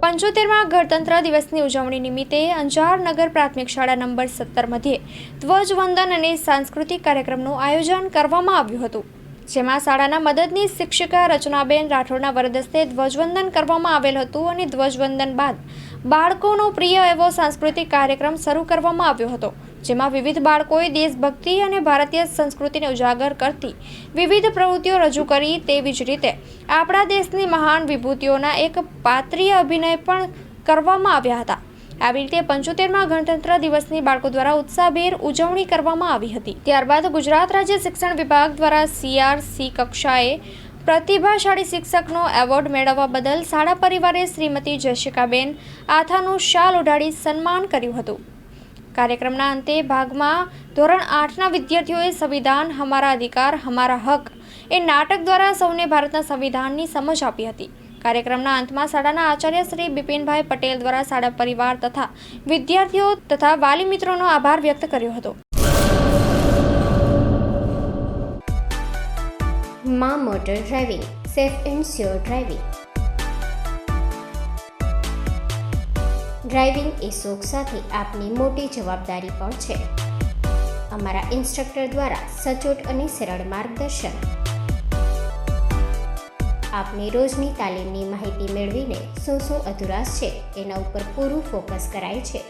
75માં ગણતંત્ર દિવસની ઉજવણી નિમિત્તે અંજાર નગર પ્રાથમિક શાળા નંબર 17 મધ્યે ધ્વજવંદન અને સાંસ્કૃતિક કાર્યક્રમનું આયોજન કરવામાં આવ્યું હતું, જેમાં શાળાના મદદનીશ શિક્ષિકા રચનાબેન રાઠોડના વરદસ્તે ધ્વજવંદન કરવામાં આવેલ હતું અને ધ્વજવંદન બાદ બાળકોનો પ્રિય એવો સાંસ્કૃતિક કાર્યક્રમ શરૂ કરવામાં આવ્યો હતો, જેમાં વિવિધ બાળકોએ દેશભક્તિ અને ભારતીય સંસ્કૃતિને ઉજાગર કરતી વિવિધ પ્રવૃત્તિઓ રજૂ કરી. તેવી જ રીતે આપણા દેશની મહાન વિભૂતિઓના એક પાત્રીય અભિનય પણ કરવામાં આવ્યા હતા. આવી રીતે 75માં ગણતંત્ર દિવસની બાળકો દ્વારા ઉત્સાહભેર ઉજવણી કરવામાં આવી હતી. ત્યારબાદ ગુજરાત રાજ્ય શિક્ષણ વિભાગ દ્વારા CRC કક્ષાએ પ્રતિભાશાળી શિક્ષકનો એવોર્ડ મેળવવા બદલ શાળા પરિવારે શ્રીમતી જયશિકાબેન આથાનું શાલ ઓઢાડી સન્માન કર્યું હતું. કાર્યક્રમના અંતે ભાગમાં ધોરણ 8ના વિદ્યાર્થીઓએ સંવિધાન હમારા અધિકાર હમારા હક એ નાટક દ્વારા સૌને ભારતના સંવિધાનની સમજ આપી હતી. કાર્યક્રમના અંતમાં શાળાના આચાર્ય શ્રી બિપિનભાઈ પટેલ દ્વારા શાળા પરિવાર તથા વિદ્યાર્થીઓ તથા વાલી મિત્રોનો આભાર વ્યક્ત કર્યો હતો. માં motor driving, safe and sure driving. Driving એ શોખ સાથે આપની મોટી જવાબદારી પણ છે. અમારા ઇન્સ્ટ્રક્ટર દ્વારા સચોટ અને સરળ માર્ગદર્શન. આપની રોજની તાલીમની માહિતી મેળવીને શું અધુરાશ છે એના ઉપર પૂરું ફોકસ કરાય છે.